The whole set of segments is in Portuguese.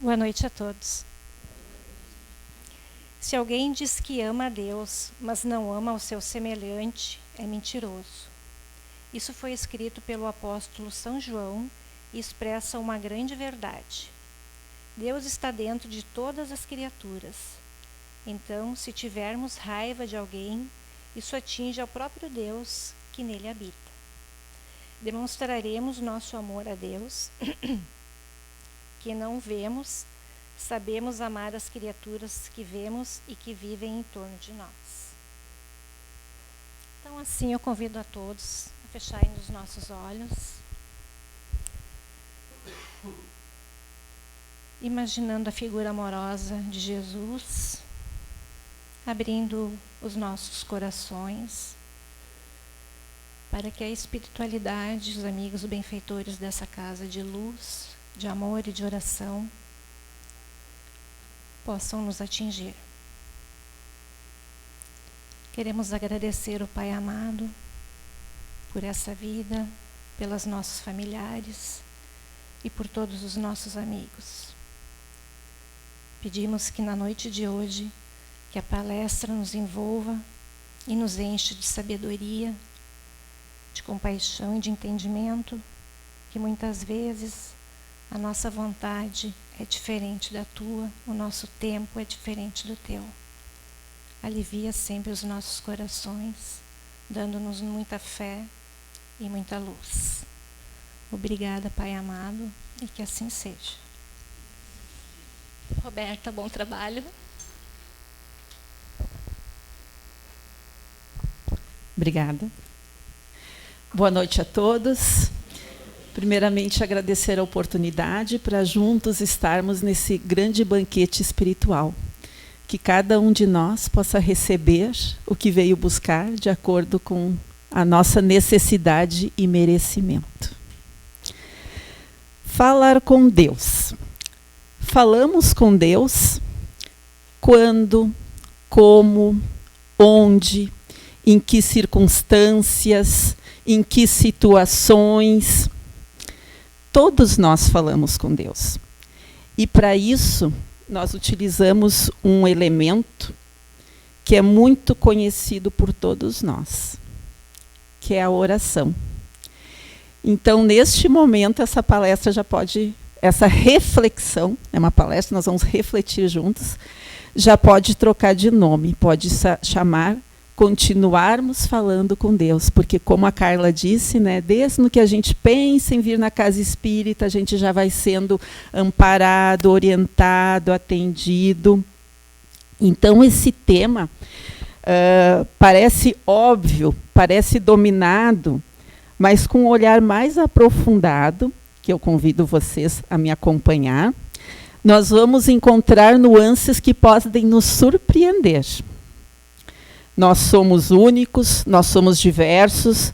Boa noite a todos. Se alguém diz que ama a Deus, mas não ama o seu semelhante, é mentiroso. Isso foi escrito pelo apóstolo São João e expressa uma grande verdade. Deus está dentro de todas as criaturas. Então, se tivermos raiva de alguém, isso atinge ao próprio Deus que nele habita. Demonstraremos nosso amor a Deus, que não vemos, sabemos amar as criaturas que vemos e que vivem em torno de nós. Então, assim, eu convido a todos a fecharem os nossos olhos, imaginando a figura amorosa de Jesus, abrindo os nossos corações, para que a espiritualidade, os amigos benfeitores dessa casa de luz, de amor e de oração, possam nos atingir. Queremos agradecer ao Pai amado por essa vida, pelos nossos familiares e por todos os nossos amigos. Pedimos que na noite de hoje, que a palestra nos envolva e nos enche de sabedoria, de compaixão e de entendimento, que muitas vezes a nossa vontade é diferente da tua, o nosso tempo é diferente do teu. Alivia sempre os nossos corações, dando-nos muita fé e muita luz. Obrigada, Pai amado, e que assim seja. Roberta, bom trabalho. Obrigada. Boa noite a todos. Primeiramente, agradecer a oportunidade para juntos estarmos nesse grande banquete espiritual. Que cada um de nós possa receber o que veio buscar de acordo com a nossa necessidade e merecimento. Falar com Deus. Falamos com Deus quando, como, onde, em que circunstâncias, em que situações. Todos nós falamos com Deus. E para isso, nós utilizamos um elemento que é muito conhecido por todos nós, que é a oração. Então, neste momento, essa palestra já pode, essa reflexão, é uma palestra, nós vamos refletir juntos, já pode trocar de nome, pode chamar continuarmos falando com Deus, porque como a Carla disse, né, desde no que a gente pensa em vir na casa espírita, a gente já vai sendo amparado, orientado, atendido. Então esse tema parece óbvio, parece dominado, mas com um olhar mais aprofundado, que eu convido vocês a me acompanhar, nós vamos encontrar nuances que podem nos surpreender. Nós somos únicos, nós somos diversos,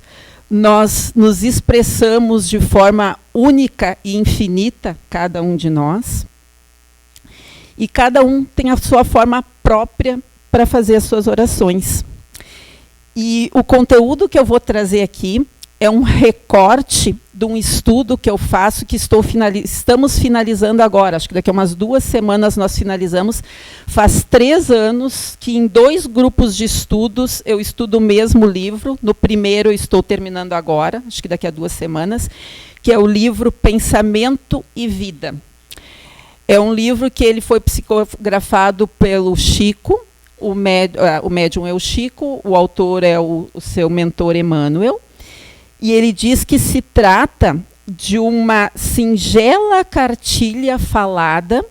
nós nos expressamos de forma única e infinita, cada um de nós. E cada um tem a sua forma própria para fazer as suas orações. E o conteúdo que eu vou trazer aqui é um recorte de um estudo que eu faço, que estamos finalizando agora. Acho que daqui a umas 2 semanas nós finalizamos. Faz 3 anos que em 2 grupos de estudos eu estudo o mesmo livro. No primeiro eu estou terminando agora, acho que daqui a 2 semanas, que é o livro Pensamento e Vida. É um livro que ele foi psicografado pelo Chico, o médium é o Chico, o autor é o seu mentor Emmanuel. E ele diz que se trata de uma singela cartilha falada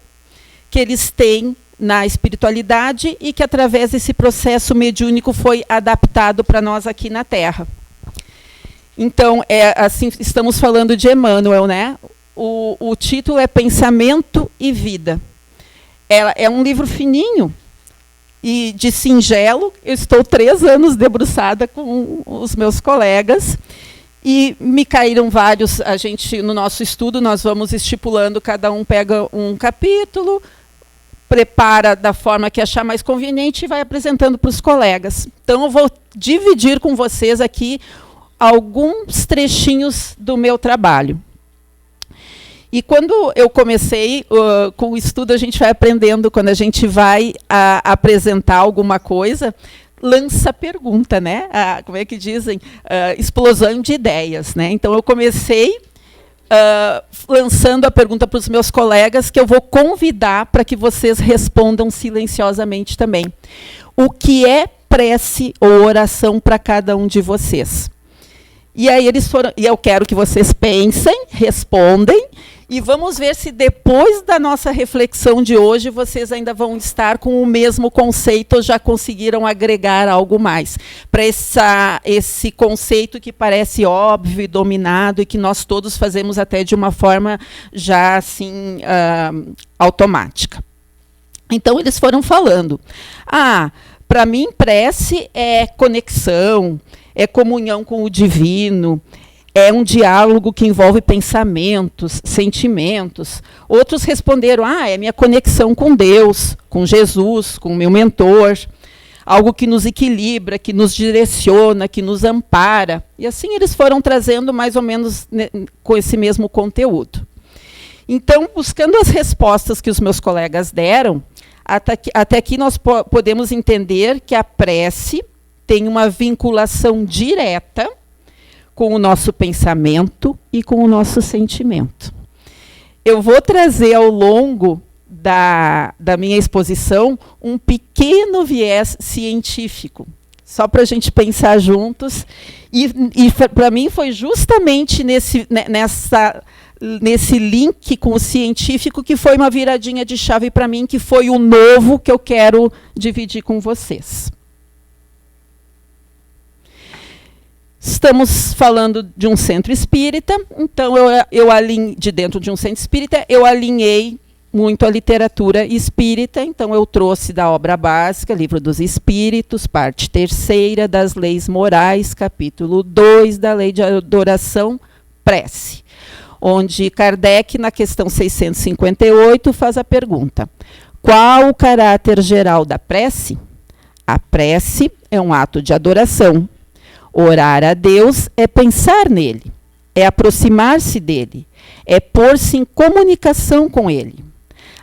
que eles têm na espiritualidade e que, através desse processo mediúnico, foi adaptado para nós aqui na Terra. Então, assim, estamos falando de Emmanuel, né? O título é Pensamento e Vida. É um livro fininho e de singelo. Eu estou 3 anos debruçada com os meus colegas. E me caíram vários, no nosso estudo, nós vamos estipulando, cada um pega um capítulo, prepara da forma que achar mais conveniente e vai apresentando para os colegas. Então, eu vou dividir com vocês aqui alguns trechinhos do meu trabalho. E quando eu comecei, com o estudo a gente vai aprendendo, quando a gente vai apresentar alguma coisa, lança pergunta, né? Como é que dizem? Explosão de ideias, né? Então eu comecei lançando a pergunta para os meus colegas, que eu vou convidar para que vocês respondam silenciosamente também. O que é prece ou oração para cada um de vocês? E aí e eu quero que vocês pensem, respondem, e vamos ver se depois da nossa reflexão de hoje vocês ainda vão estar com o mesmo conceito ou já conseguiram agregar algo mais para esse conceito que parece óbvio e dominado e que nós todos fazemos até de uma forma já assim automática. Então eles foram falando, para mim prece é conexão, é comunhão com o divino, é um diálogo que envolve pensamentos, sentimentos. Outros responderam, é minha conexão com Deus, com Jesus, com o meu mentor, algo que nos equilibra, que nos direciona, que nos ampara. E assim eles foram trazendo mais ou menos com esse mesmo conteúdo. Então, buscando as respostas que os meus colegas deram, até aqui nós podemos entender que a prece tem uma vinculação direta com o nosso pensamento e com o nosso sentimento. Eu vou trazer ao longo da minha exposição um pequeno viés científico, só para a gente pensar juntos. E para mim foi justamente nesse link com o científico que foi uma viradinha de chave para mim, que foi o novo que eu quero dividir com vocês. Estamos falando de um centro espírita, então de dentro de um centro espírita, eu alinhei muito a literatura espírita, então eu trouxe da obra básica, Livro dos Espíritos, parte 3ª das Leis Morais, capítulo 2 da Lei de Adoração, Prece, onde Kardec, na questão 658, faz a pergunta: qual o caráter geral da prece? A prece é um ato de adoração. Orar a Deus é pensar nele, é aproximar-se dele, é pôr-se em comunicação com ele.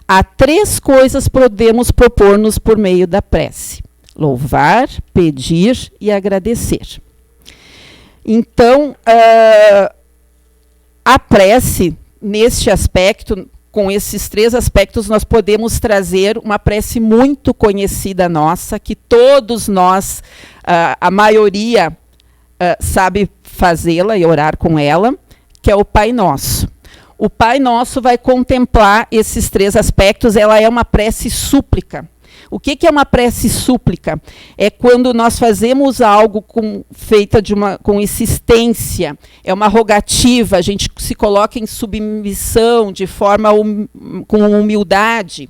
Há 3 coisas podemos propor-nos por meio da prece: louvar, pedir e agradecer. Então, a prece, neste aspecto, com esses 3 aspectos, nós podemos trazer uma prece muito conhecida nossa, que todos nós, a maioria, sabe fazê-la e orar com ela, que é o Pai Nosso. O Pai Nosso vai contemplar esses 3 aspectos. Ela é uma prece súplica. O que é uma prece súplica? É quando nós fazemos algo com insistência, é uma rogativa, a gente se coloca em submissão, de forma com humildade.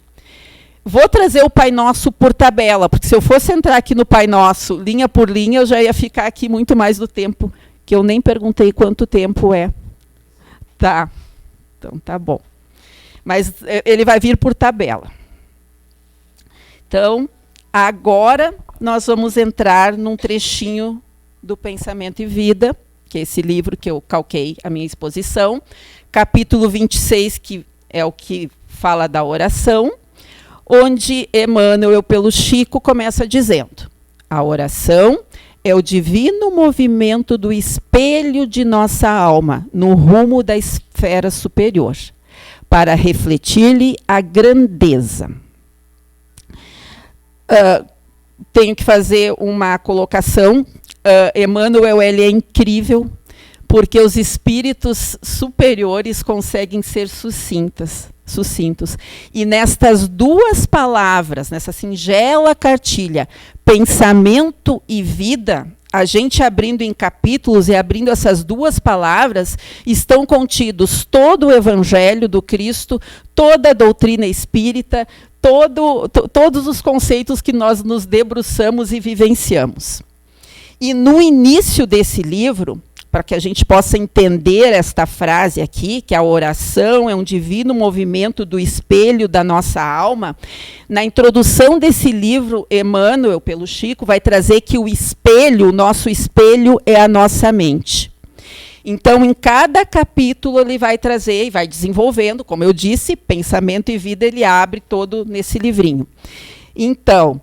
Vou trazer o Pai Nosso por tabela, porque se eu fosse entrar aqui no Pai Nosso, linha por linha, eu já ia ficar aqui muito mais do tempo, que eu nem perguntei quanto tempo é. Tá, então tá bom. Mas ele vai vir por tabela. Então, agora nós vamos entrar num trechinho do Pensamento e Vida, que é esse livro que eu calquei a minha exposição, capítulo 26, que é o que fala da oração, onde Emmanuel, pelo Chico, começa dizendo: a oração é o divino movimento do espelho de nossa alma no rumo da esfera superior, para refletir-lhe a grandeza. Tenho que fazer uma colocação. Emmanuel, ele é incrível, porque os espíritos superiores conseguem ser sucintos. E nestas 2 palavras, nessa singela cartilha, pensamento e vida, a gente abrindo em capítulos e abrindo essas 2 palavras, estão contidos todo o Evangelho do Cristo, toda a doutrina espírita, todos os conceitos que nós nos debruçamos e vivenciamos. E no início desse livro, para que a gente possa entender esta frase aqui, que a oração é um divino movimento do espelho da nossa alma, na introdução desse livro, Emmanuel, pelo Chico, vai trazer que o espelho, o nosso espelho, é a nossa mente. Então, em cada capítulo, ele vai trazer e vai desenvolvendo, como eu disse, pensamento e vida, ele abre todo nesse livrinho. Então,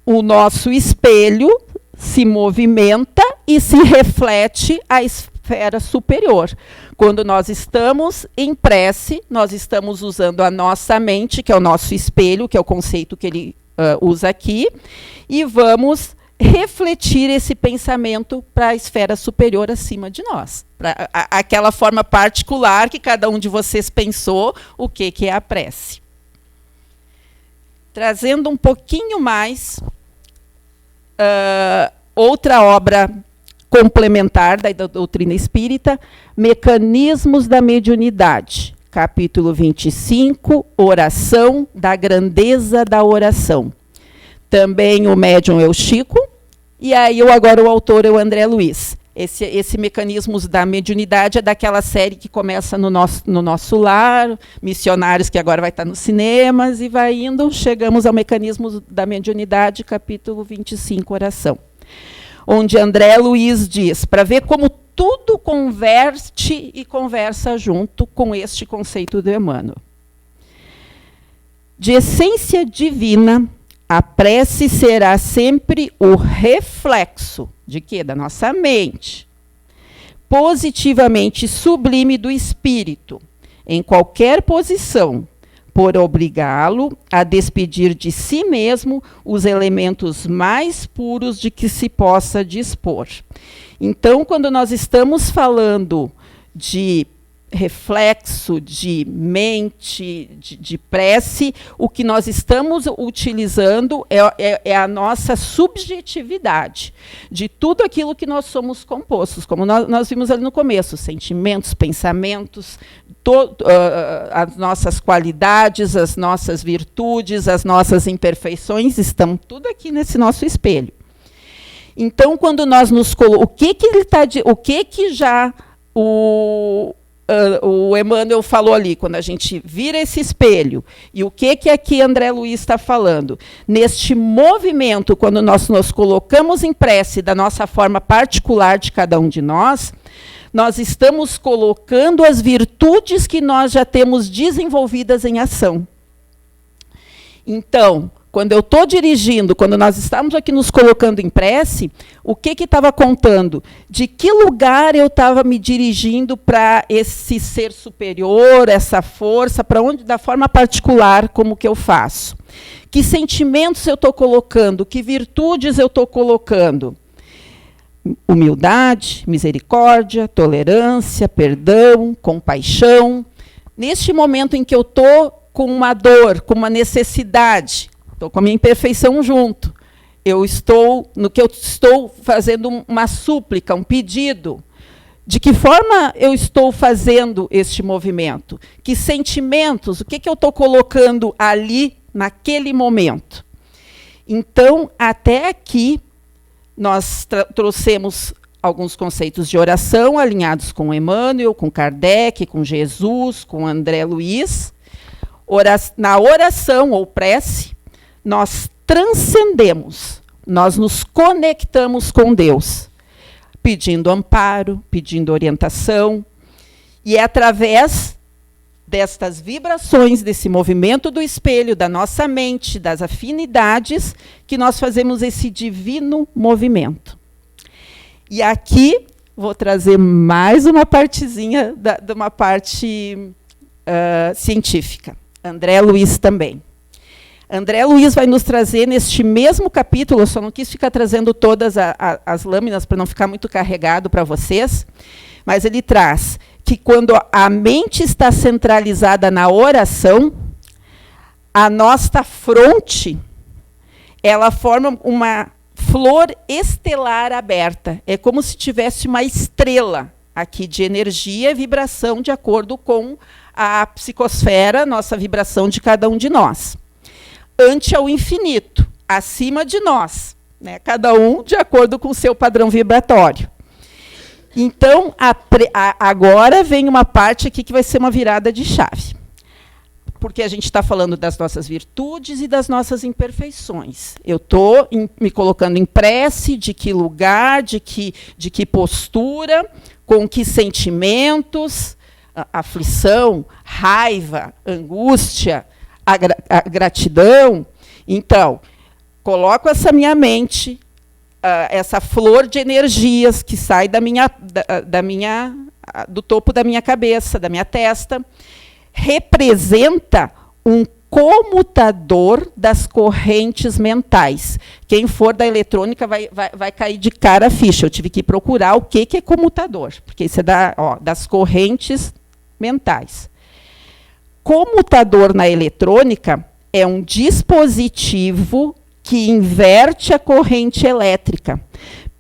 o nosso espelho se movimenta e se reflete à esfera superior. Quando nós estamos em prece, nós estamos usando a nossa mente, que é o nosso espelho, que é o conceito que ele usa aqui, e vamos refletir esse pensamento para a esfera superior acima de nós, para aquela forma particular que cada um de vocês pensou o que é a prece. Trazendo um pouquinho mais, outra obra complementar da doutrina espírita, Mecanismos da Mediunidade, capítulo 25, Oração, da Grandeza da Oração. Também o médium é o Chico, e aí agora o autor é o André Luiz. Esse Mecanismos da Mediunidade é daquela série que começa no nosso lar, Missionários, que agora vai estar nos cinemas, e vai indo, chegamos ao Mecanismos da Mediunidade, capítulo 25, Oração. Onde André Luiz diz, para ver como tudo converte e conversa junto com este conceito do Emmanuel. De essência divina, a prece será sempre o reflexo de quê? Da nossa mente, positivamente sublime do espírito, em qualquer posição, por obrigá-lo a despedir de si mesmo os elementos mais puros de que se possa dispor. Então, quando nós estamos falando de reflexo, de mente, de prece, o que nós estamos utilizando é a nossa subjetividade de tudo aquilo que nós somos compostos, como nós vimos ali no começo, sentimentos, pensamentos, as nossas qualidades, as nossas virtudes, as nossas imperfeições, estão tudo aqui nesse nosso espelho. Então, quando nós nos colocamos, o que já o Emmanuel falou ali, quando a gente vira esse espelho, e o que aqui André Luiz está falando, neste movimento, quando nós nos colocamos em prece da nossa forma particular de cada um de nós estamos colocando as virtudes que nós já temos desenvolvidas em ação. Então, quando eu estou dirigindo, quando nós estamos aqui nos colocando em prece, o que estava contando? De que lugar eu estava me dirigindo para esse ser superior, essa força, para onde, da forma particular, como que eu faço? Que sentimentos eu estou colocando? Que virtudes eu estou colocando? Humildade, misericórdia, tolerância, perdão, compaixão. Neste momento em que eu estou com uma dor, com uma necessidade, estou com a minha imperfeição junto, eu estou fazendo uma súplica, um pedido. De que forma eu estou fazendo este movimento? Que sentimentos, o que eu estou colocando ali, naquele momento? Então, até aqui, nós trouxemos alguns conceitos de oração alinhados com Emmanuel, com Kardec, com Jesus, com André Luiz. Na oração ou prece, nós transcendemos, nós nos conectamos com Deus, pedindo amparo, pedindo orientação, e é através destas vibrações, desse movimento do espelho, da nossa mente, das afinidades, que nós fazemos esse divino movimento. E aqui vou trazer mais uma partezinha de uma parte científica. André Luiz também. André Luiz vai nos trazer neste mesmo capítulo, eu só não quis ficar trazendo todas as lâminas para não ficar muito carregado para vocês, mas ele traz que quando a mente está centralizada na oração, a nossa fronte, ela forma uma flor estelar aberta. É como se tivesse uma estrela aqui de energia e vibração de acordo com a psicosfera, nossa vibração de cada um de nós. Ante ao infinito, acima de nós, né? Cada um de acordo com o seu padrão vibratório. Então, agora vem uma parte aqui que vai ser uma virada de chave. Porque a gente está falando das nossas virtudes e das nossas imperfeições. Eu estou me colocando em prece, de que lugar, de que postura, com que sentimentos, aflição, raiva, angústia, a gratidão. Então, coloco essa minha mente, essa flor de energias que sai do topo da minha cabeça, da minha testa, representa um comutador das correntes mentais. Quem for da eletrônica vai cair de cara a ficha. Eu tive que procurar o que é comutador, porque isso é das correntes mentais. Comutador na eletrônica é um dispositivo que inverte a corrente elétrica,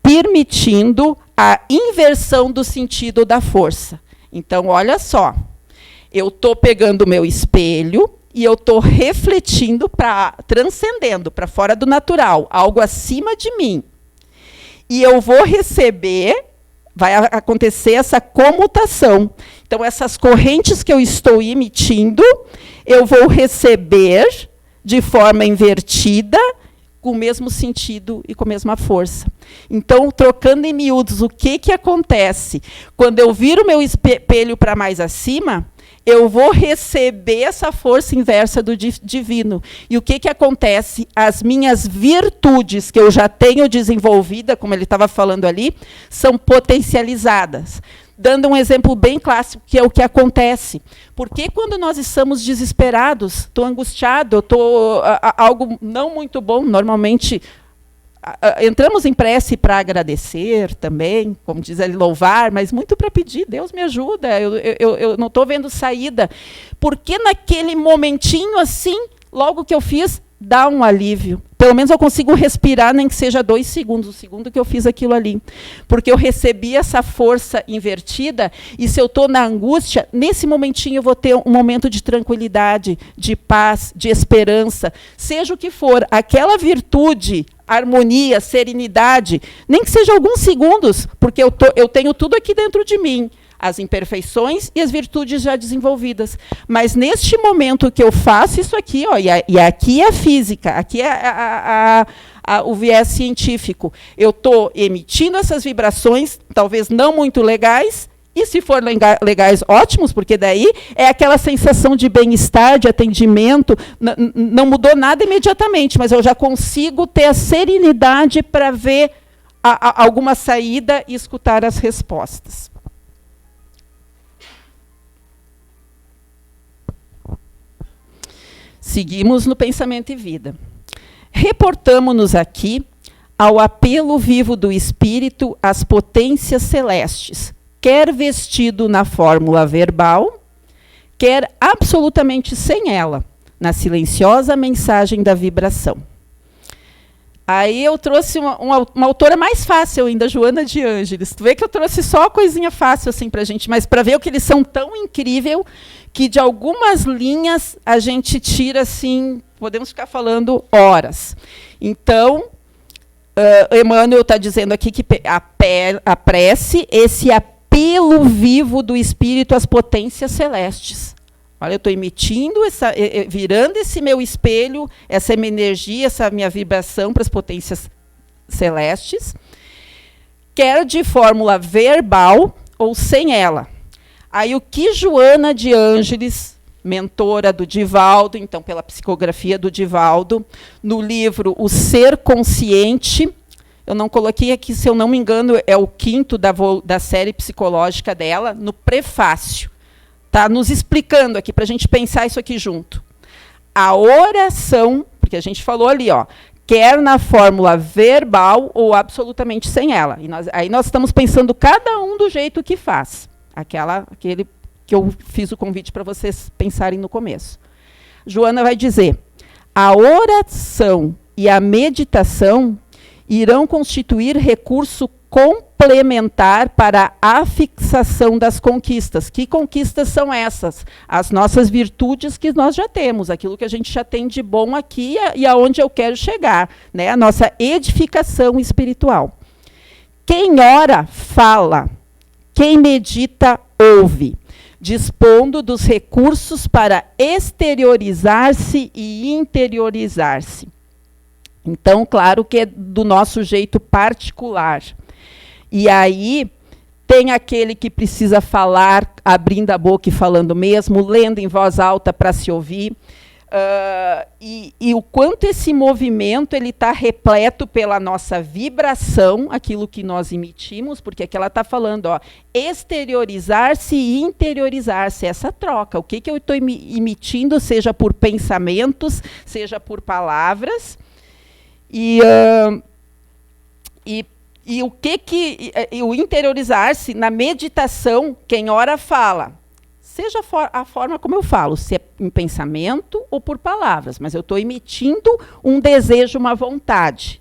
permitindo a inversão do sentido da força. Então, olha só, eu estou pegando o meu espelho e eu estou refletindo, transcendendo para fora do natural, algo acima de mim. E eu vou receber, vai acontecer essa comutação. Então, essas correntes que eu estou emitindo, eu vou receber de forma invertida, com o mesmo sentido e com a mesma força. Então, trocando em miúdos, o que acontece? Quando eu viro o meu espelho para mais acima, eu vou receber essa força inversa do divino. E o que acontece? As minhas virtudes, que eu já tenho desenvolvida, como ele estava falando ali, são potencializadas. Dando um exemplo bem clássico, que é o que acontece. Porque quando nós estamos desesperados, estou angustiado, estou algo não muito bom, normalmente entramos em prece para agradecer também, como diz ele, louvar, mas muito para pedir, Deus me ajuda, eu não estou vendo saída. Porque naquele momentinho assim, logo que eu fiz, dá um alívio. Pelo menos eu consigo respirar, nem que seja 2 segundos, o segundo que eu fiz aquilo ali. Porque eu recebi essa força invertida, e se eu estou na angústia, nesse momentinho eu vou ter um momento de tranquilidade, de paz, de esperança. Seja o que for, aquela virtude, harmonia, serenidade, nem que seja alguns segundos, porque eu tenho tudo aqui dentro de mim. As imperfeições e as virtudes já desenvolvidas. Mas, neste momento que eu faço isso aqui, e aqui é a física, aqui é o viés científico, eu estou emitindo essas vibrações, talvez não muito legais, e se for legais, ótimos, porque daí é aquela sensação de bem-estar, de atendimento, não mudou nada imediatamente, mas eu já consigo ter a serenidade para ver alguma saída e escutar as respostas. Seguimos no Pensamento e Vida. Reportamo-nos aqui ao apelo vivo do Espírito às potências celestes, quer vestido na fórmula verbal, quer absolutamente sem ela, na silenciosa mensagem da vibração. Aí eu trouxe uma autora mais fácil ainda, Joana de Ângeles. Tu vê que eu trouxe só coisinha fácil assim para a gente, mas para ver o que eles são tão incrível que de algumas linhas a gente tira assim, podemos ficar falando horas. Então, Emmanuel está dizendo aqui que a prece, esse apelo vivo do Espírito às potências celestes. Olha, eu estou emitindo, virando esse meu espelho, essa minha energia, essa minha vibração para as potências celestes, quer de fórmula verbal ou sem ela. Aí o que Joana de Ângeles, mentora do Divaldo, então pela psicografia do Divaldo, no livro O Ser Consciente, eu não coloquei aqui, se eu não me engano, é o 5º da série psicológica dela, no prefácio. Está nos explicando aqui, para a gente pensar isso aqui junto. A oração, porque a gente falou ali, quer na fórmula verbal ou absolutamente sem ela. E aí nós estamos pensando cada um do jeito que faz. Aquele que eu fiz o convite para vocês pensarem no começo. Joana vai dizer, a oração e a meditação irão constituir recurso complementar para a fixação das conquistas. Que conquistas são essas? As nossas virtudes que nós já temos, aquilo que a gente já tem de bom aqui e aonde eu quero chegar, né? A nossa edificação espiritual. Quem ora, fala. Quem medita, ouve, dispondo dos recursos para exteriorizar-se e interiorizar-se. Então, claro que é do nosso jeito particular. E aí tem aquele que precisa falar, abrindo a boca e falando mesmo, lendo em voz alta para se ouvir. E o quanto esse movimento ele está repleto pela nossa vibração, aquilo que nós emitimos, porque aqui ela está falando, ó, exteriorizar-se e interiorizar-se, essa troca. O que eu estou emitindo, seja por pensamentos, seja por palavras, e o interiorizar-se na meditação, quem ora fala. Seja a forma como eu falo, se é em pensamento ou por palavras, mas eu estou emitindo um desejo, uma vontade.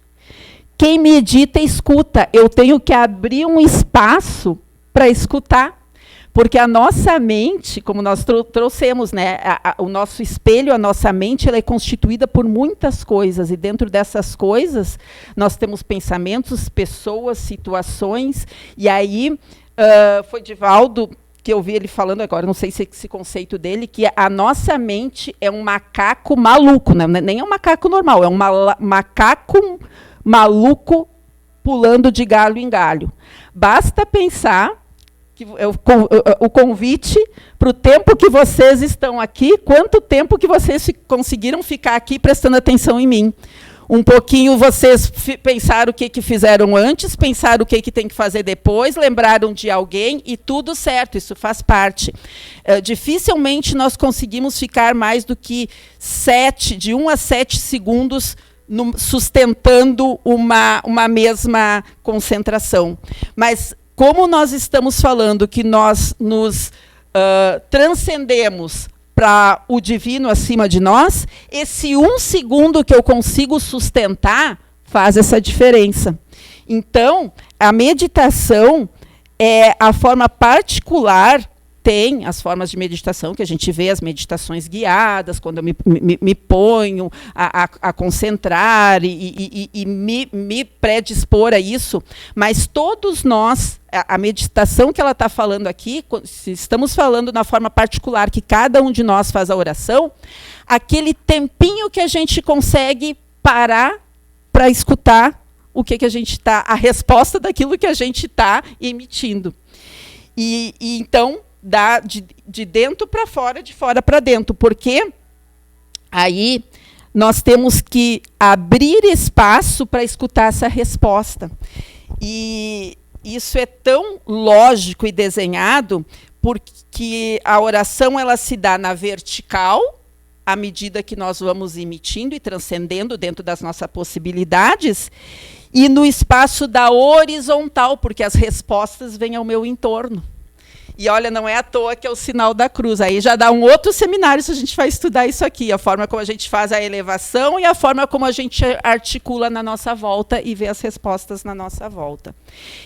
Quem medita, escuta. Eu tenho que abrir um espaço para escutar, porque a nossa mente, como nós trouxemos, né, o nosso espelho, a nossa mente, ela é constituída por muitas coisas, e dentro dessas coisas nós temos pensamentos, pessoas, situações, e aí foi Divaldo que eu vi ele falando agora, não sei se esse conceito dele, que a nossa mente é um macaco maluco, né? Nem é um macaco normal, é um macaco maluco pulando de galho em galho. Basta pensar, que o convite para o tempo que vocês estão aqui, quanto tempo que vocês conseguiram ficar aqui prestando atenção em mim. Um pouquinho vocês pensaram o que fizeram antes, pensaram o que tem que fazer depois, lembraram de alguém e tudo certo, isso faz parte. Dificilmente nós conseguimos ficar mais do que de 1 a 7 segundos sustentando uma mesma concentração. Mas como nós estamos falando que nós nos transcendemos para o divino acima de nós, esse 1 segundo que eu consigo sustentar faz essa diferença. Então, a meditação é a forma particular, tem as formas de meditação, que a gente vê as meditações guiadas, quando eu me ponho a concentrar e me predispor a isso, mas todos nós, a meditação que ela está falando aqui, se estamos falando na forma particular, que cada um de nós faz a oração, aquele tempinho que a gente consegue parar para escutar o que a gente está, a resposta daquilo que a gente está emitindo. E então, de dentro para fora, de fora para dentro, porque aí nós temos que abrir espaço para escutar essa resposta. E isso é tão lógico e desenhado, porque a oração ela se dá na vertical, à medida que nós vamos emitindo e transcendendo dentro das nossas possibilidades, e no espaço da horizontal, porque as respostas vêm ao meu entorno. E olha, não é à toa que é o sinal da cruz. Aí já dá um outro seminário se a gente vai estudar isso aqui, a forma como a gente faz a elevação e a forma como a gente articula na nossa volta e vê as respostas na nossa volta.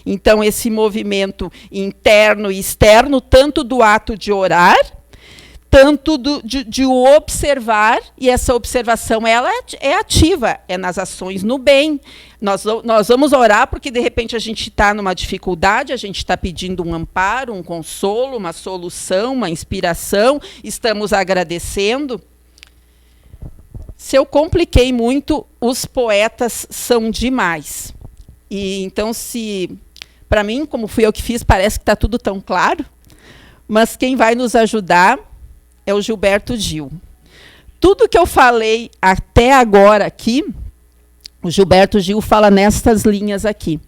Então, esse movimento interno e externo, tanto do ato de orar, tanto de observar, e essa observação ela é ativa, é nas ações no bem. Nós vamos orar porque, de repente, a gente está numa dificuldade, a gente está pedindo um amparo, um consolo, uma solução, uma inspiração, estamos agradecendo. Se eu compliquei muito, os poetas são demais. E então, para mim, como fui eu que fiz, parece que está tudo tão claro, mas quem vai nos ajudar é o Gilberto Gil. Tudo que eu falei até agora aqui, o Gilberto Gil fala nestas linhas aqui.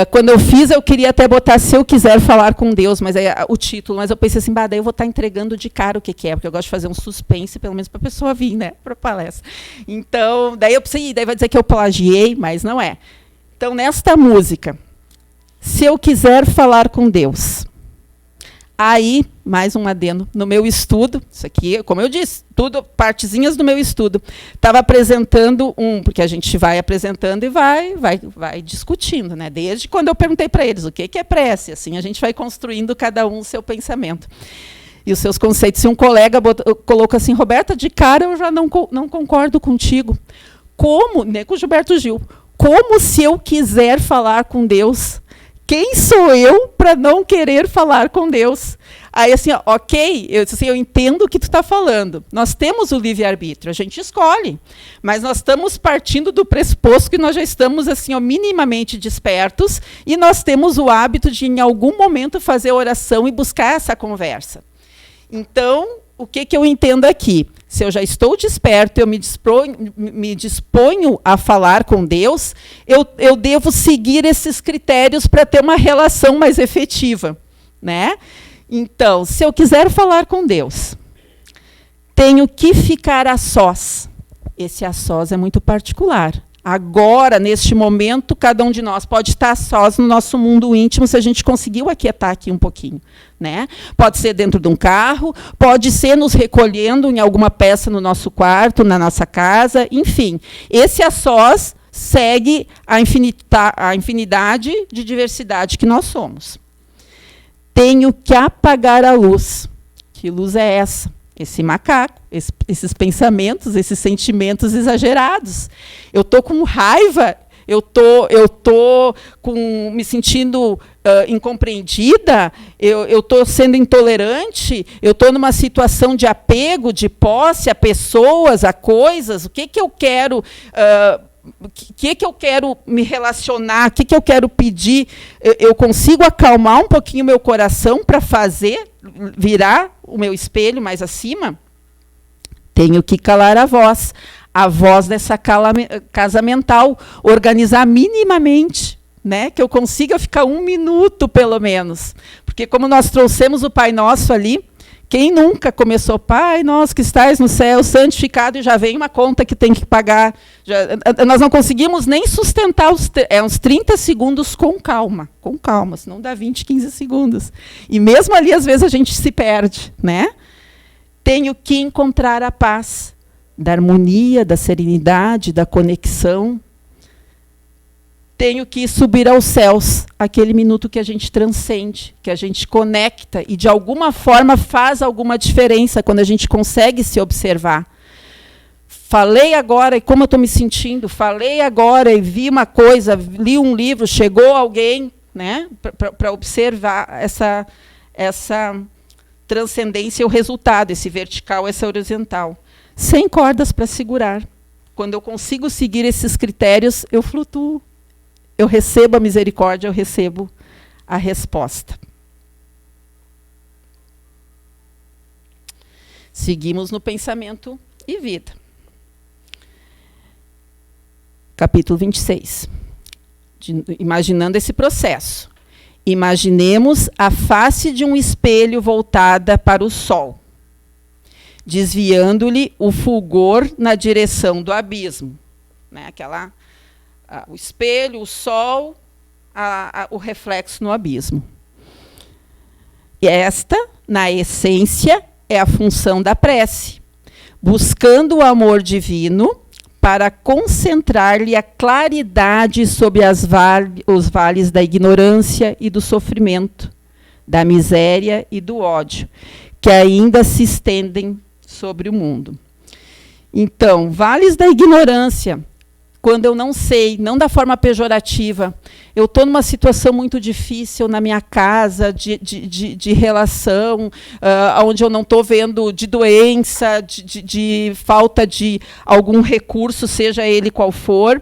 Quando eu fiz, eu queria até botar "Se eu quiser falar com Deus", mas o título, mas eu pensei assim, daí eu vou estar entregando de cara o que é, porque eu gosto de fazer um suspense, pelo menos para a pessoa vir, né, para a palestra. Então, daí vai dizer que eu plagiei, mas não é. Então, nesta música, "Se eu quiser falar com Deus", aí, mais um adendo, no meu estudo, isso aqui, como eu disse, tudo partezinhas do meu estudo, estava apresentando porque a gente vai apresentando e vai discutindo, né? Desde quando eu perguntei para eles o que é prece, assim, a gente vai construindo cada um o seu pensamento e os seus conceitos. Se um colega colocou assim, "Roberta, de cara eu já não concordo contigo". Como, né, com o Gilberto Gil, como se eu quiser falar com Deus, quem sou eu para não querer falar com Deus? Aí, assim, ó, ok, eu entendo o que tu está falando. Nós temos o livre-arbítrio, a gente escolhe. Mas nós estamos partindo do pressuposto que nós já estamos, assim, ó, minimamente despertos e nós temos o hábito de, em algum momento, fazer oração e buscar essa conversa. Então, o que eu entendo aqui? Se eu já estou desperto, eu me disponho a falar com Deus, eu devo seguir esses critérios para ter uma relação mais efetiva, né? Então, se eu quiser falar com Deus, tenho que ficar a sós. Esse a sós é muito particular. Agora, neste momento, cada um de nós pode estar a sós no nosso mundo íntimo, se a gente conseguiu aquietar aqui um pouquinho, né? Pode ser dentro de um carro, pode ser nos recolhendo em alguma peça no nosso quarto, na nossa casa, enfim. Esse a sós segue a infinidade de diversidade que nós somos. Tenho que apagar a luz. Que luz é essa? Esse macaco, esses pensamentos, esses sentimentos exagerados. Eu estou com raiva, eu tô me sentindo incompreendida, eu estou sendo intolerante, eu estou numa situação de apego, de posse a pessoas, a coisas. O que eu quero... o que eu quero me relacionar, o que eu quero pedir, eu consigo acalmar um pouquinho o meu coração para virar o meu espelho mais acima? Tenho que calar a voz dessa casa mental, organizar minimamente, né, que eu consiga ficar 1 minuto, pelo menos. Porque como nós trouxemos o Pai Nosso ali, quem nunca começou, Pai Nosso que estais no céu, santificado, e já vem uma conta que tem que pagar. Nós não conseguimos nem sustentar uns 30 segundos com calma, senão dá 20, 15 segundos. E mesmo ali, às vezes, a gente se perde, né? Tenho que encontrar a paz, da harmonia, da serenidade, da conexão. Tenho que subir aos céus, aquele minuto que a gente transcende, que a gente conecta e, de alguma forma, faz alguma diferença quando a gente consegue se observar. Falei agora e como eu estou me sentindo, falei agora e vi uma coisa, li um livro, chegou alguém, né, para observar essa transcendência, o resultado, esse vertical, essa horizontal. Sem cordas para segurar. Quando eu consigo seguir esses critérios, eu flutuo. Eu recebo a misericórdia, eu recebo a resposta. Seguimos no pensamento e vida. Capítulo 26. Imaginando esse processo. Imaginemos a face de um espelho voltada para o sol, desviando-lhe o fulgor na direção do abismo. Né? O espelho, o sol, o reflexo no abismo. E esta, na essência, é a função da prece, buscando o amor divino para concentrar-lhe a claridade sobre os vales da ignorância e do sofrimento, da miséria e do ódio, que ainda se estendem sobre o mundo. Então, vales da ignorância, quando eu não sei, não da forma pejorativa, eu estou numa situação muito difícil na minha casa, de relação, onde eu não estou vendo de doença, de falta de algum recurso, seja ele qual for,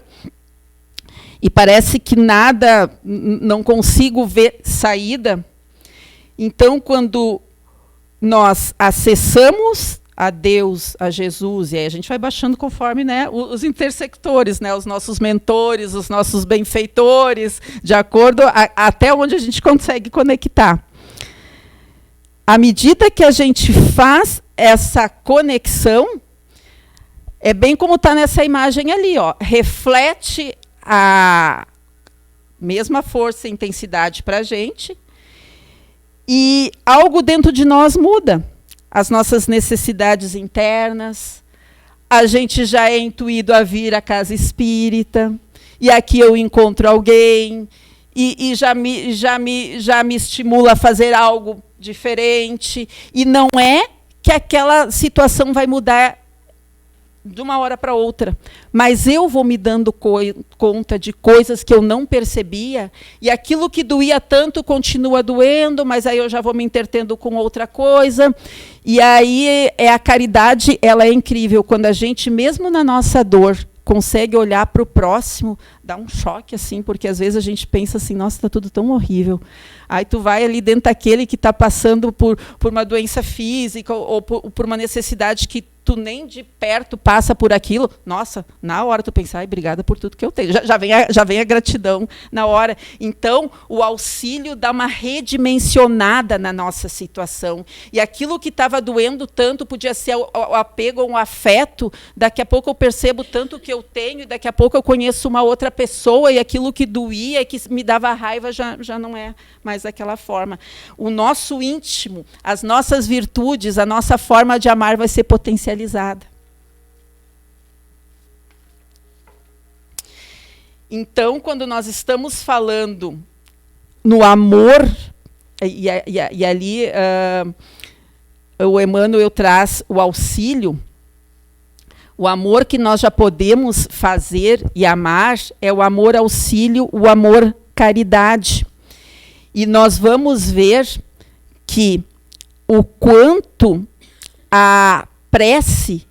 e parece que nada, não consigo ver saída. Então, quando nós acessamos a Deus, a Jesus, e aí a gente vai baixando conforme, né, os intersectores, né, os nossos mentores, os nossos benfeitores, de acordo até onde a gente consegue conectar. À medida que a gente faz essa conexão, é bem como está nessa imagem ali, ó, reflete a mesma força e intensidade para a gente, e algo dentro de nós muda. As nossas necessidades internas, a gente já é intuído a vir à casa espírita, e aqui eu encontro alguém, e já me estimula a fazer algo diferente, e não é que aquela situação vai mudar de uma hora para outra, mas eu vou me dando conta de coisas que eu não percebia, e aquilo que doía tanto continua doendo, mas aí eu já vou me entretendo com outra coisa. E aí a caridade, ela é incrível, quando a gente, mesmo na nossa dor, consegue olhar para o próximo, dá um choque, assim, porque às vezes a gente pensa assim, nossa, está tudo tão horrível. Aí tu vai ali dentro daquele que está passando por uma doença física ou por uma necessidade que tu nem de perto passa por aquilo. Nossa, na hora tu pensa, ai, obrigada por tudo que eu tenho. Já vem a gratidão na hora. Então, o auxílio dá uma redimensionada na nossa situação. E aquilo que estava doendo tanto podia ser o apego ou um afeto. Daqui a pouco eu percebo tanto que eu tenho, e daqui a pouco eu conheço uma outra pessoa, e aquilo que doía, que me dava raiva, já não é mais daquela forma. O nosso íntimo, as nossas virtudes, a nossa forma de amar vai ser potencializada. Então, quando nós estamos falando no amor, e ali o Emmanuel traz o auxílio, o amor que nós já podemos fazer e amar é o amor auxílio, o amor caridade. E nós vamos ver que o quanto a prece,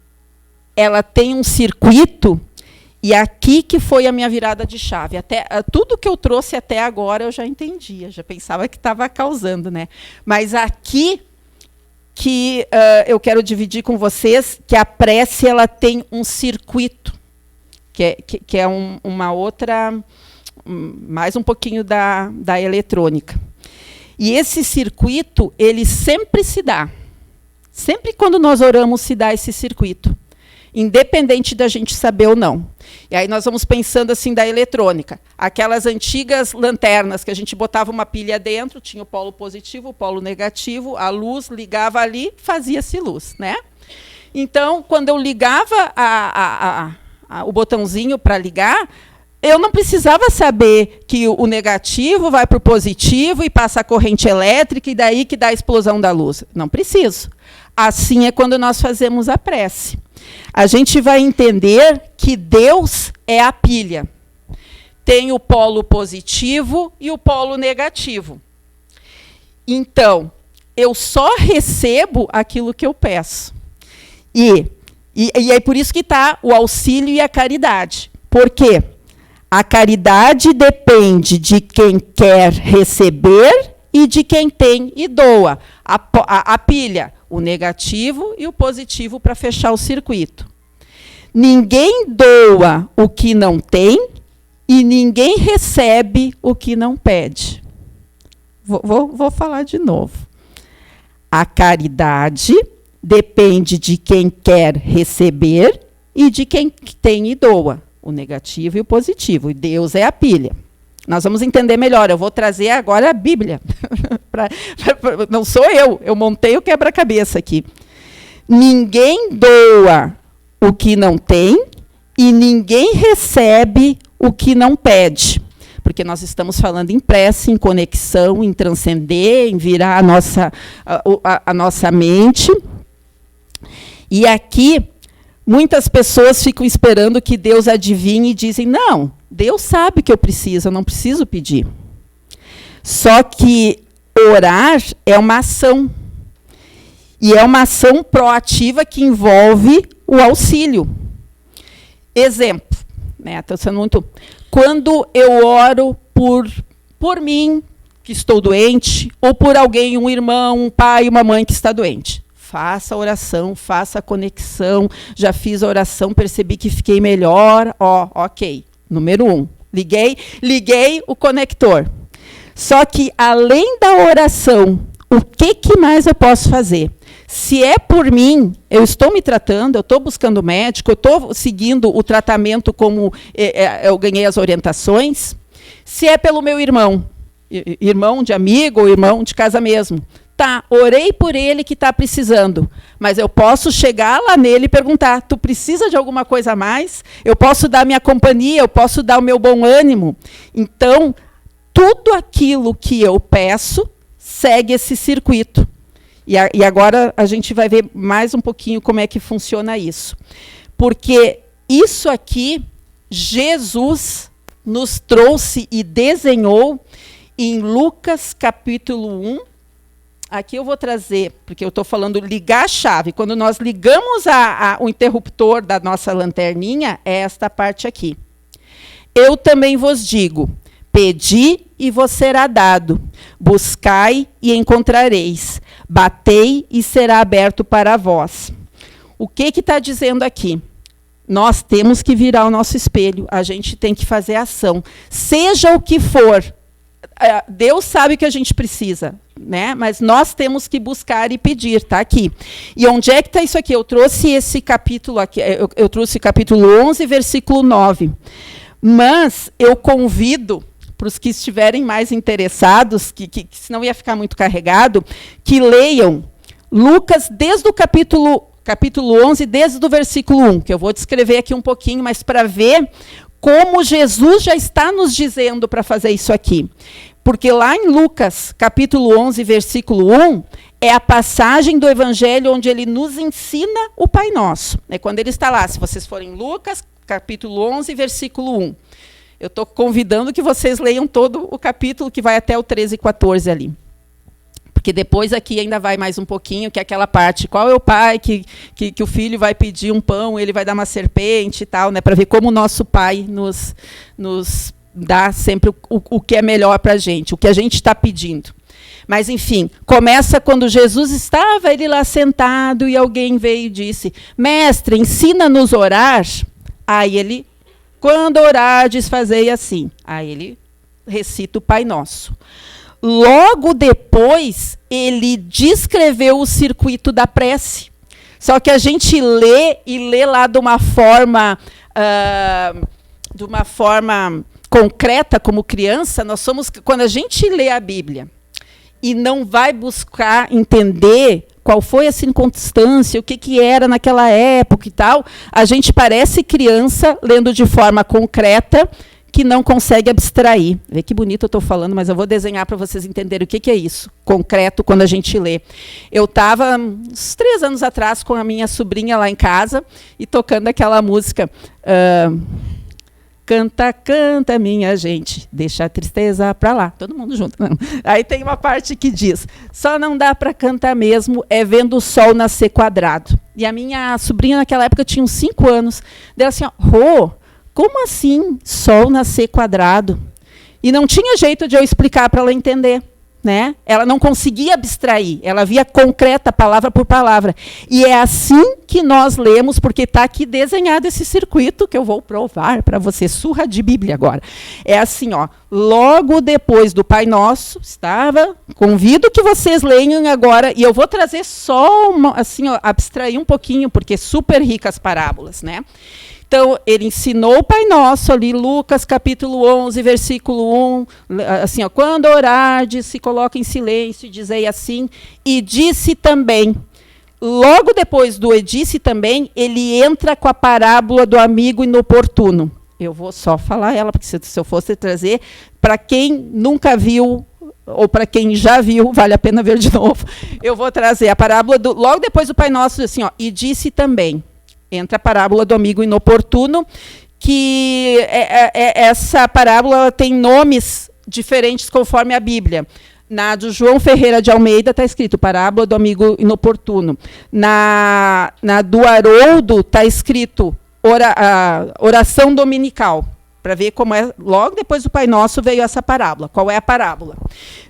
ela tem um circuito, e aqui que foi a minha virada de chave. Tudo que eu trouxe até agora eu já entendia, já pensava que estava causando, né? Mas aqui que eu quero dividir com vocês, que a prece, ela tem um circuito, que é uma outra, mais um pouquinho da eletrônica. E esse circuito, ele sempre se dá. Sempre quando nós oramos, se dá esse circuito, independente da gente saber ou não. E aí nós vamos pensando assim da eletrônica. Aquelas antigas lanternas que a gente botava uma pilha dentro, tinha o polo positivo, o polo negativo, a luz ligava ali, fazia-se luz, né? Então, quando eu ligava o botãozinho para ligar, eu não precisava saber que o negativo vai para o positivo e passa a corrente elétrica, e daí que dá a explosão da luz. Não preciso. Assim é quando nós fazemos a prece. A gente vai entender que Deus é a pilha. Tem o polo positivo e o polo negativo. Então, eu só recebo aquilo que eu peço. E é por isso que está o auxílio e a caridade. Por quê? A caridade depende de quem quer receber e de quem tem e doa. A pilha, o negativo e o positivo para fechar o circuito. Ninguém doa o que não tem e ninguém recebe o que não pede. Vou falar de novo. A caridade depende de quem quer receber e de quem tem e doa. O negativo e o positivo. E Deus é a pilha. Nós vamos entender melhor. Eu vou trazer agora a Bíblia. Não sou eu montei o quebra-cabeça aqui. Ninguém doa o que não tem e ninguém recebe o que não pede. Porque nós estamos falando em prece, em conexão, em transcender, em virar a nossa mente. E aqui, muitas pessoas ficam esperando que Deus adivinhe e dizem, não, Deus sabe que eu preciso, eu não preciso pedir. Só que orar é uma ação. E é uma ação proativa que envolve o auxílio. Exemplo, né, tô sendo muito... Quando eu oro por mim, que estou doente, ou por alguém, um irmão, um pai, uma mãe que está doente. Faça a oração, faça a conexão. Já fiz a oração, percebi que fiquei melhor. Ok. Número 1. Liguei o conector. Só que, além da oração, o que mais eu posso fazer? Se é por mim, eu estou me tratando, eu estou buscando médico, eu estou seguindo o tratamento como eu ganhei as orientações. Se é pelo meu irmão de amigo ou irmão de casa mesmo, tá, orei por ele que está precisando, mas eu posso chegar lá nele e perguntar, tu precisa de alguma coisa a mais? Eu posso dar minha companhia, eu posso dar o meu bom ânimo. Então, tudo aquilo que eu peço segue esse circuito. E agora a gente vai ver mais um pouquinho como é que funciona isso. Porque isso aqui, Jesus nos trouxe e desenhou em Lucas capítulo 1. Aqui eu vou trazer, porque eu estou falando ligar a chave. Quando nós ligamos o interruptor da nossa lanterninha, é esta parte aqui. Eu também vos digo, pedi e vos será dado, buscai e encontrareis, batei e será aberto para vós. O que está dizendo aqui? Nós temos que virar o nosso espelho, a gente tem que fazer ação. Seja o que for, Deus sabe o que a gente precisa, né? Mas nós temos que buscar e pedir, está aqui. E onde é que está isso aqui? Eu trouxe esse capítulo aqui, eu trouxe o capítulo 11, versículo 9. Mas eu convido, para os que estiverem mais interessados, que senão ia ficar muito carregado, que leiam Lucas desde o capítulo 11, desde o versículo 1, que eu vou descrever aqui um pouquinho, mas para ver como Jesus já está nos dizendo para fazer isso aqui. Porque lá em Lucas, capítulo 11, versículo 1, é a passagem do Evangelho onde ele nos ensina o Pai Nosso. É quando ele está lá, se vocês forem Lucas, capítulo 11, versículo 1. Eu estou convidando que vocês leiam todo o capítulo, que vai até o 13 e 14 ali. Porque depois aqui ainda vai mais um pouquinho, que é aquela parte, qual é o pai que o filho vai pedir um pão, ele vai dar uma serpente e tal, né, para ver como o nosso pai nos dá sempre o que é melhor para a gente, o que a gente está pedindo. Mas, enfim, começa quando Jesus estava ele lá sentado e alguém veio e disse, mestre, ensina-nos a orar. Aí ele, quando orardes, fazei assim. Aí ele recita o Pai Nosso. Logo depois, ele descreveu o circuito da prece. Só que a gente lê lá de uma forma concreta, como criança. Quando a gente lê a Bíblia e não vai buscar entender qual foi a circunstância, o que era naquela época e tal, a gente parece criança lendo de forma concreta, que não consegue abstrair. Vê que bonito eu estou falando, mas eu vou desenhar para vocês entenderem o que é isso, concreto, quando a gente lê. Eu estava, uns 3 anos atrás, com a minha sobrinha lá em casa, e tocando aquela música, canta, canta, minha gente, deixa a tristeza para lá. Todo mundo junto. Não. Aí tem uma parte que diz, só não dá para cantar mesmo, é vendo o sol nascer quadrado. E a minha sobrinha, naquela época, tinha uns 5 anos, dela assim, Rô, como assim sol nascer quadrado? E não tinha jeito de eu explicar para ela entender. Né? Ela não conseguia abstrair, ela via concreta, palavra por palavra. E é assim que nós lemos, porque está aqui desenhado esse circuito, que eu vou provar para você, surra de Bíblia agora. É assim, ó, logo depois do Pai Nosso, convido que vocês leiam agora, e eu vou trazer só, assim, ó, abstrair um pouquinho, porque é super rica as parábolas, né? Então, ele ensinou o Pai Nosso ali, Lucas, capítulo 11, versículo 1, assim, ó, quando orardes, se coloca em silêncio, e dizei assim, e disse também. Logo depois do e disse também, ele entra com a parábola do amigo inoportuno. Eu vou só falar ela, porque se eu fosse trazer, para quem nunca viu, ou para quem já viu, vale a pena ver de novo, eu vou trazer a parábola, logo depois do Pai Nosso, assim, ó, e disse também. Entra a parábola do amigo inoportuno, que essa parábola tem nomes diferentes conforme a Bíblia. Na do João Ferreira de Almeida está escrito parábola do amigo inoportuno. Na do Haroldo está escrito oração dominical. Para ver como é, logo depois do Pai Nosso veio essa parábola. Qual é a parábola?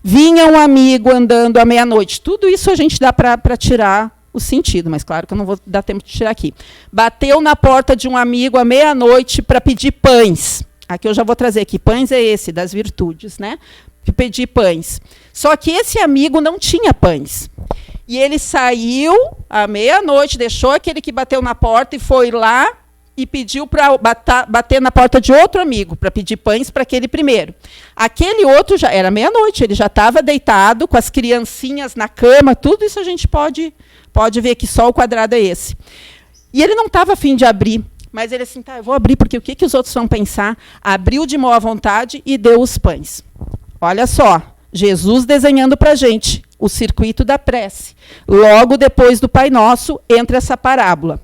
Vinha um amigo andando à meia-noite. Tudo isso a gente dá para tirar o sentido, mas claro que eu não vou dar tempo de tirar aqui. Bateu na porta de um amigo à meia-noite para pedir pães. Aqui eu já vou trazer aqui, pães é esse, das virtudes, né? Pedir pães. Só que esse amigo não tinha pães. E ele saiu à meia-noite, deixou aquele que bateu na porta e foi lá e pediu para bater na porta de outro amigo, para pedir pães para aquele primeiro. Aquele outro, já era meia-noite, ele já estava deitado, com as criancinhas na cama, tudo isso a gente pode ver que só o quadrado é esse. E ele não estava a fim de abrir, mas ele assim, tá, eu vou abrir, porque o que os outros vão pensar? Abriu de boa vontade e deu os pães. Olha só, Jesus desenhando para a gente o circuito da prece. Logo depois do Pai Nosso, entra essa parábola.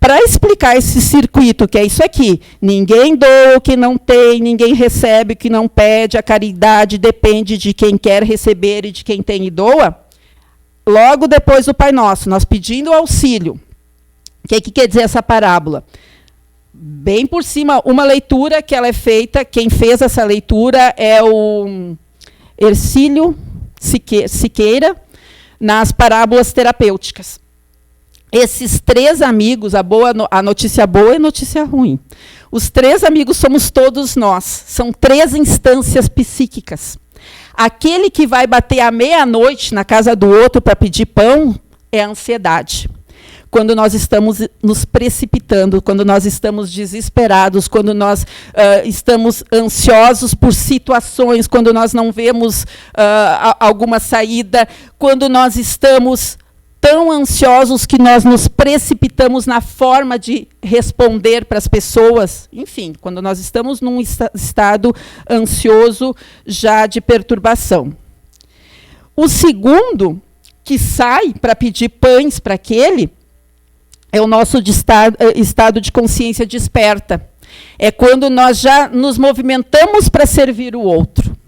para explicar esse circuito, que é isso aqui, ninguém doa o que não tem, ninguém recebe o que não pede, a caridade depende de quem quer receber e de quem tem e doa, logo depois do Pai Nosso, nós pedindo auxílio. O que quer dizer essa parábola? Bem por cima, uma leitura que ela é feita, quem fez essa leitura é o Hercílio Siqueira, nas parábolas terapêuticas. Esses 3 amigos, a notícia boa e a notícia ruim. Os 3 amigos somos todos nós. São 3 instâncias psíquicas. Aquele que vai bater à meia-noite na casa do outro para pedir pão é a ansiedade. Quando nós estamos nos precipitando, quando nós estamos desesperados, quando nós estamos ansiosos por situações, quando nós não vemos alguma saída, quando nós estamos tão ansiosos que nós nos precipitamos na forma de responder para as pessoas. Enfim, quando nós estamos num estado ansioso já de perturbação. O segundo, que sai para pedir pães para aquele, é o nosso estado de consciência desperta. É quando nós já nos movimentamos para servir o outro.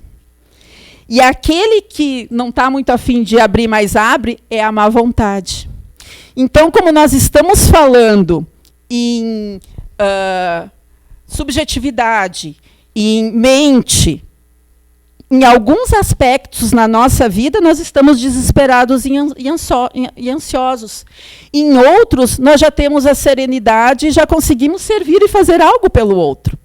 E aquele que não está muito afim de abrir, mas abre, é a má vontade. Então, como nós estamos falando em subjetividade, em mente, em alguns aspectos na nossa vida, nós estamos desesperados e ansiosos. Em outros, nós já temos a serenidade e já conseguimos servir e fazer algo pelo outro.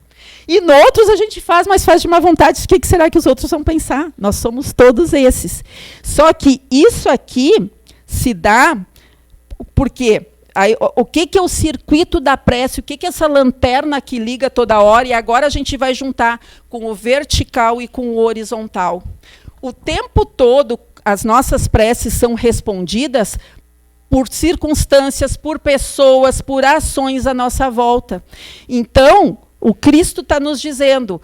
E em outros a gente faz, mas faz de má vontade. O que será que os outros vão pensar? Nós somos todos esses. Só que isso aqui se dá porque... Aí, o que é o circuito da prece? O que é essa lanterna que liga toda hora? E agora a gente vai juntar com o vertical e com o horizontal. O tempo todo, as nossas preces são respondidas por circunstâncias, por pessoas, por ações à nossa volta. Então, o Cristo está nos dizendo,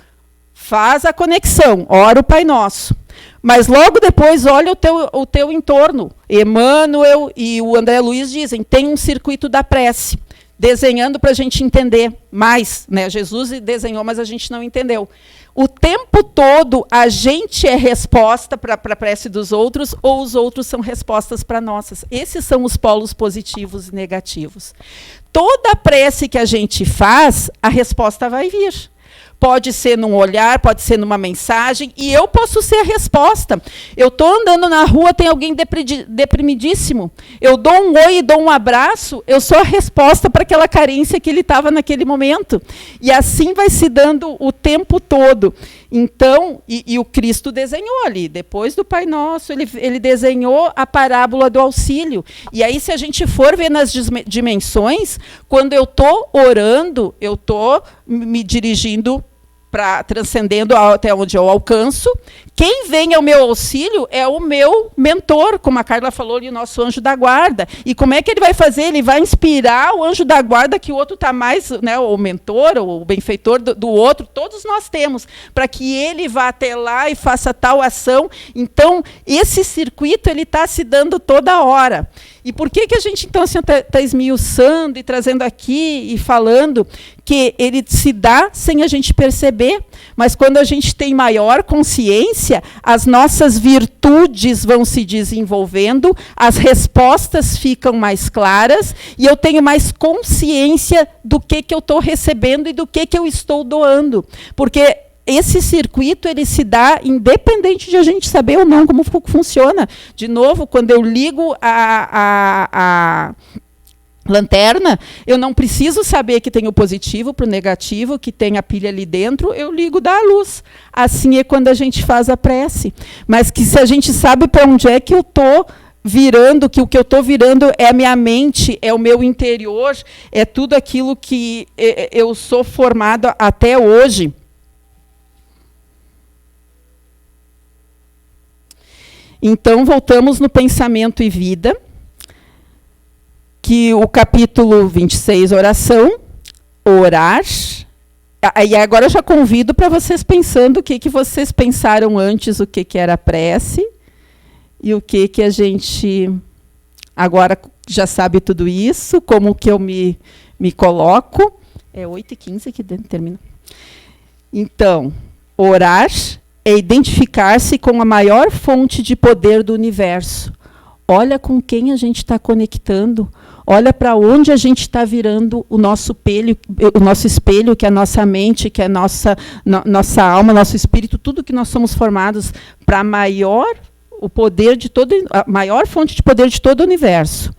faz a conexão, ora o Pai Nosso. Mas logo depois, olha o teu entorno. Emmanuel e o André Luiz dizem, tem um circuito da prece, desenhando para a gente entender mais. Né? Jesus desenhou, mas a gente não entendeu. O tempo todo, a gente é resposta para a prece dos outros, ou os outros são respostas para nossas. Esses são os polos positivos e negativos. Toda prece que a gente faz, a resposta vai vir. Pode ser num olhar, pode ser numa mensagem, e eu posso ser a resposta. Eu estou andando na rua, tem alguém deprimidíssimo. Eu dou um oi, dou um abraço, eu sou a resposta para aquela carência que ele estava naquele momento. E assim vai se dando o tempo todo. Então, e o Cristo desenhou ali, depois do Pai Nosso, ele desenhou a parábola do auxílio. E aí, se a gente for ver nas dimensões, quando eu estou orando, eu estou me dirigindo transcendendo até onde eu alcanço. Quem vem ao meu auxílio é o meu mentor, como a Carla falou ali, o nosso anjo da guarda. E como é que ele vai fazer? Ele vai inspirar o anjo da guarda que o outro está mais, né, o mentor, o benfeitor do outro, todos nós temos, para que ele vá até lá e faça tal ação. Então, esse circuito ele está se dando toda hora. E por que a gente, então, assim, está esmiuçando e trazendo aqui e falando que ele se dá sem a gente perceber, mas quando a gente tem maior consciência, as nossas virtudes vão se desenvolvendo, as respostas ficam mais claras e eu tenho mais consciência do que eu estou recebendo e do que eu estou doando. Porque esse circuito ele se dá independente de a gente saber ou não como funciona. De novo, quando eu ligo a lanterna, eu não preciso saber que tem o positivo para o negativo, que tem a pilha ali dentro, eu ligo da luz. Assim é quando a gente faz a prece. Mas que se a gente sabe para onde é que eu estou virando, que o que eu estou virando é a minha mente, é o meu interior, é tudo aquilo que eu sou formado até hoje. Então, voltamos no Pensamento e Vida, que o capítulo 26, oração, orar. E agora eu já convido para vocês pensando o que vocês pensaram antes, o que era prece, e o que a gente agora já sabe tudo isso, como que eu me me coloco. É 8h15 que termina. Então, orar é identificar-se com a maior fonte de poder do universo. Olha com quem a gente está conectando. Olha para onde a gente está virando o nosso espelho, que é a nossa mente, que é a nossa alma, nosso espírito, tudo que nós somos formados para a maior fonte de poder de todo o universo,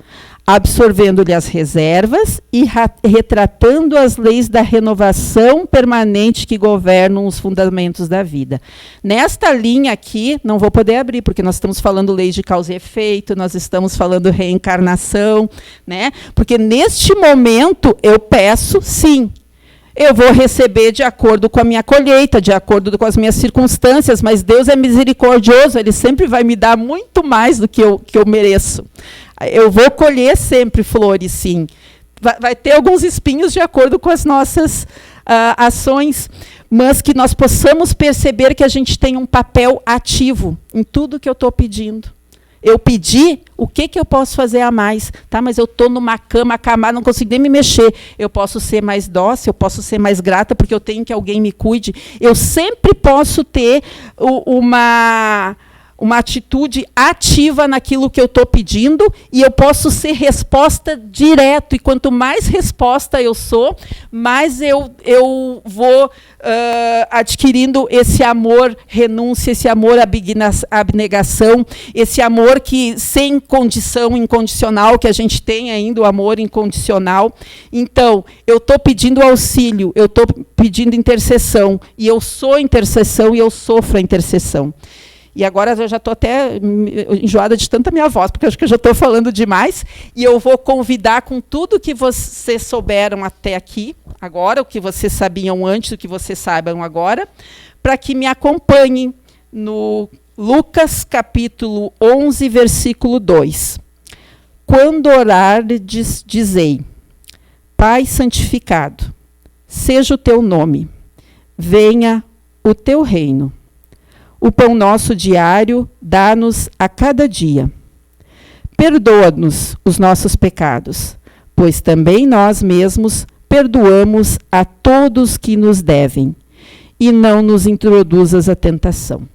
absorvendo-lhe as reservas e retratando as leis da renovação permanente que governam os fundamentos da vida. Nesta linha aqui, não vou poder abrir, porque nós estamos falando leis de causa e efeito, nós estamos falando reencarnação, né? Porque neste momento eu peço, sim, eu vou receber de acordo com a minha colheita, de acordo com as minhas circunstâncias, mas Deus é misericordioso, Ele sempre vai me dar muito mais do que eu mereço. Eu vou colher sempre flores, sim. Vai ter alguns espinhos de acordo com as nossas ações, mas que nós possamos perceber que a gente tem um papel ativo em tudo que eu estou pedindo. Eu pedi, o que eu posso fazer a mais? Tá, mas eu estou numa cama acamada, não consigo nem me mexer. Eu posso ser mais dócil, eu posso ser mais grata, porque eu tenho que alguém me cuide. Eu sempre posso ter uma atitude ativa naquilo que eu estou pedindo, e eu posso ser resposta direto. E quanto mais resposta eu sou, mais eu vou adquirindo esse amor renúncia, esse amor abnegação, esse amor que sem condição, incondicional, que a gente tem ainda o amor incondicional. Então, eu estou pedindo auxílio, eu estou pedindo intercessão, e eu sou intercessão e eu sofro a intercessão. E agora eu já estou até enjoada de tanta minha voz, porque acho que eu já estou falando demais, e eu vou convidar com tudo que vocês souberam até aqui, agora, o que vocês sabiam antes, o que vocês saibam agora, para que me acompanhem no Lucas, capítulo 11, versículo 2. Quando orardes, dizei: Pai santificado, seja o teu nome, venha o teu reino. O pão nosso diário dá-nos a cada dia. Perdoa-nos os nossos pecados, pois também nós mesmos perdoamos a todos que nos devem, e não nos introduzas à tentação.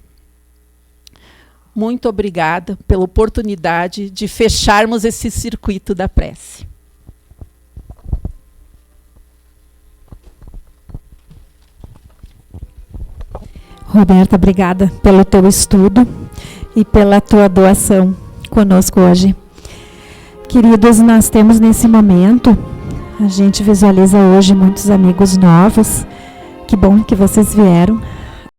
Muito obrigada pela oportunidade de fecharmos esse circuito da prece. Roberta, obrigada pelo teu estudo e pela tua doação conosco hoje. Queridos, nós temos nesse momento, a gente visualiza hoje muitos amigos novos. Que bom que vocês vieram